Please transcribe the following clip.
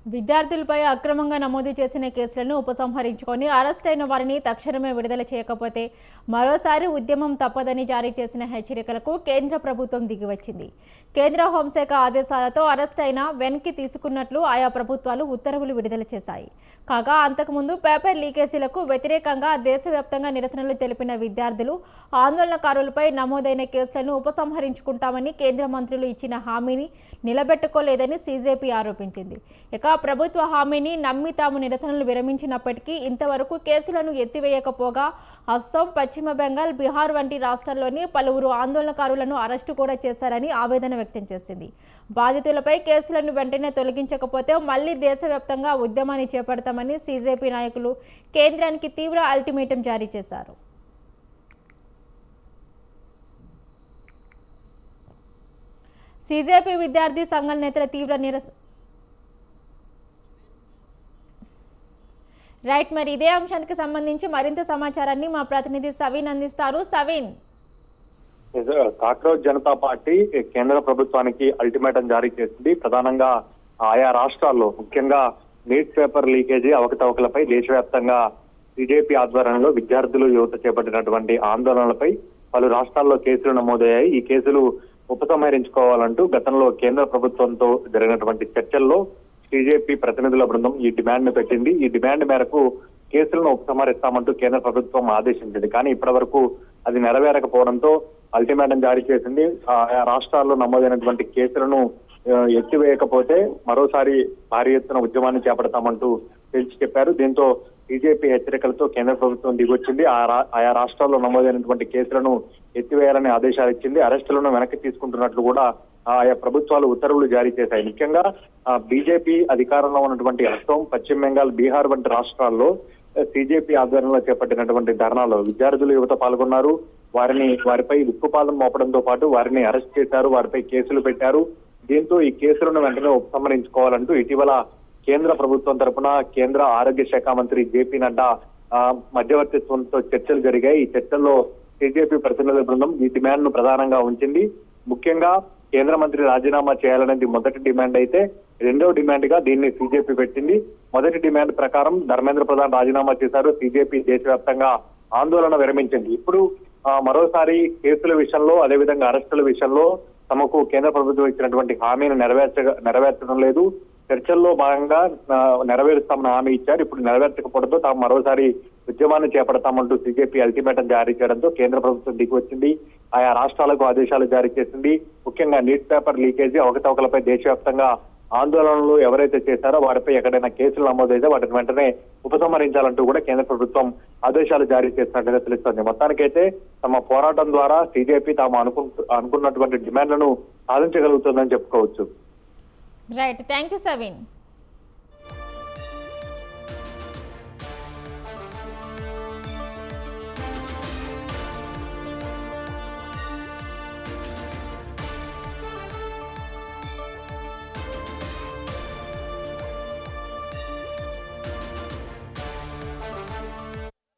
విద్యార్థులపై అక్రమంగా నమోదు చేసిన కేసులను ఉపసంహరించుకొని అరెస్ట్ అయిన వారిని తక్షణమే విడుదల చేయకపోతే మరోసారి ఉద్యమం తప్పదని జారీ చేసిన హెచ్చరికలకు కేంద్ర ప్రభుత్వం దిగివచ్చింది. కేంద్ర హోంశాఖ ఆదేశాలతో అరెస్ట్ అయిన వెనక్కి తీసుకున్నట్లు ఆయా ప్రభుత్వాలు ఉత్తర్వులు విడుదల చేశాయి. కాగా అంతకుముందు పేపర్ లీకేజీలకు వ్యతిరేకంగా దేశవ్యాప్తంగా నిరసనలు తెలిపిన విద్యార్థులు, ఆందోళనకారులపై నమోదైన కేసులను ఉపసంహరించుకుంటామని కేంద్ర మంత్రులు ఇచ్చిన హామీని నిలబెట్టుకోలేదని సీజేపీ ఆరోపించింది. ఇక ప్రభుత్వ హామీని నమ్మి తాము నిరసనలు విరమించినప్పటికీ ఇంతవరకు కేసులను ఎత్తివేయకపోగా అస్సాం, పశ్చిమ బెంగాల్, బీహార్ వంటి రాష్ట్రాల్లోని పలువురు ఆందోళనకారులను అరెస్టు కూడా చేశారని ఆవేదన వ్యక్తం చేసింది. బాధితులపై కేసులను వెంటనే తొలగించకపోతే మళ్లీ దేశవ్యాప్తంగా ఉద్యమాన్ని చేపడతామని సీజేపీ నాయకులు కేంద్రానికి తీవ్ర అల్టిమేటం జారీ చేశారు. సీజేపీ విద్యార్థి సంఘాల నేతల తీవ్ర మరి ఇదే అంశానికి సంబంధించి మరింత సమాచారాన్ని మా ప్రతినిధి సవీన్ అందిస్తారు. సవీన్, కాక్రోచ్ జనతా పార్టీ కేంద్ర ప్రభుత్వానికి అల్టిమేటం జారీ చేసింది. ప్రధానంగా ఆయా రాష్ట్రాల్లో ముఖ్యంగా నీట్ పేపర్ లీకేజీ అవకతవకలపై దేశవ్యాప్తంగా బీజేపీ ఆధ్వర్యంలో విద్యార్థులు, యువత చేపట్టినటువంటి ఆందోళనలపై పలు రాష్ట్రాల్లో కేసులు నమోదయ్యాయి. ఈ కేసులు ఉపసంహరించుకోవాలంటూ గతంలో కేంద్ర ప్రభుత్వంతో జరిగినటువంటి చర్చల్లో బీజేపీ ప్రతినిధుల బృందం ఈ డిమాండ్ ను పెట్టింది. ఈ డిమాండ్ మేరకు కేసులను ఉపసంహరిస్తామంటూ కేంద్ర ప్రభుత్వం ఆదేశించింది. కానీ ఇప్పటి వరకు అది నెరవేరకపోవడంతో అల్టిమేటం జారీ చేసింది. ఆయా రాష్ట్రాల్లో నమోదైనటువంటి కేసులను ఎత్తివేయకపోతే మరోసారి భారీ ఎత్తున ఉద్యమాన్ని చేపడతామంటూ తేల్చి చెప్పారు. దీంతో బీజేపీ హెచ్చరికలతో కేంద్ర ప్రభుత్వం దిగొచ్చింది. ఆయా రాష్ట్రాల్లో నమోదైనటువంటి కేసులను ఎత్తివేయాలని ఆదేశాలు ఇచ్చింది. అరెస్టులను వెనక్కి తీసుకుంటున్నట్లు కూడా ఆయా ప్రభుత్వాలు ఉత్తర్వులు జారీ చేశాయి. ముఖ్యంగా బీజేపీ అధికారంలో ఉన్నటువంటి అస్సాం, పశ్చిమ బెంగాల్, బీహార్ వంటి రాష్ట్రాల్లో సీజేపీ ఆధ్వర్యంలో చేపట్టినటువంటి ధర్నాలో విద్యార్థులు, యువత పాల్గొన్నారు. వారిపై ఉక్కుపాదం మోపడంతో పాటు వారిని అరెస్ట్ చేశారు, వారిపై కేసులు పెట్టారు. దీంతో ఈ కేసులను వెంటనే ఉపసంహరించుకోవాలంటూ ఇటీవల కేంద్ర ప్రభుత్వం తరఫున కేంద్ర ఆరోగ్య శాఖ మంత్రి జేపీ నడ్డా మధ్యవర్తిత్వంతో చర్చలు జరిగాయి. ఈ చర్చల్లో బీజేపీ ప్రతినిధుల బృందం ఈ డిమాండ్ ను ప్రధానంగా ఉంచింది. ముఖ్యంగా కేంద్ర మంత్రి రాజీనామా చేయాలనేది మొదటి డిమాండ్ అయితే, రెండవ డిమాండ్ గా దీన్ని సీజేపీ పెట్టింది. మొదటి డిమాండ్ ప్రకారం ధర్మేంద్ర ప్రధాన్ రాజీనామా చేశారు. సీజేపీ దేశవ్యాప్తంగా ఆందోళన విరమించింది. ఇప్పుడు మరోసారి కేసుల విషయంలో, అదేవిధంగా అరెస్టుల విషయంలో తమకు కేంద్ర ప్రభుత్వం ఇచ్చినటువంటి హామీని నెరవేర్చడం లేదు. చర్చల్లో భాగంగా నెరవేరుస్తామని హామీ ఇచ్చారు. ఇప్పుడు నెరవేర్చకపోవడంతో తాము మరోసారి ఉద్యమాన్ని చేపడతామంటూ సీజేపీ అల్టిమేటం జారీ చేయడంతో కేంద్ర ప్రభుత్వం దిగి వచ్చింది. ఆయా రాష్ట్రాలకు ఆదేశాలు జారీ చేసింది. ముఖ్యంగా నీట్ పేపర్ లీకేజీ అవకతవకలపై దేశవ్యాప్తంగా ఆందోళనలు ఎవరైతే చేశారో వారిపై ఎక్కడైనా కేసులు నమోదైతే వాటిని వెంటనే ఉపసంహరించాలంటూ కూడా కేంద్ర ప్రభుత్వం ఆదేశాలు జారీ చేసినట్టుగా తెలుస్తోంది. మొత్తానికైతే తమ పోరాటం ద్వారా సీజేపీ తాము అనుకున్నటువంటి డిమాండ్లను సాధించగలుగుతుందని చెప్పుకోవచ్చు. Right, thank you Saveen.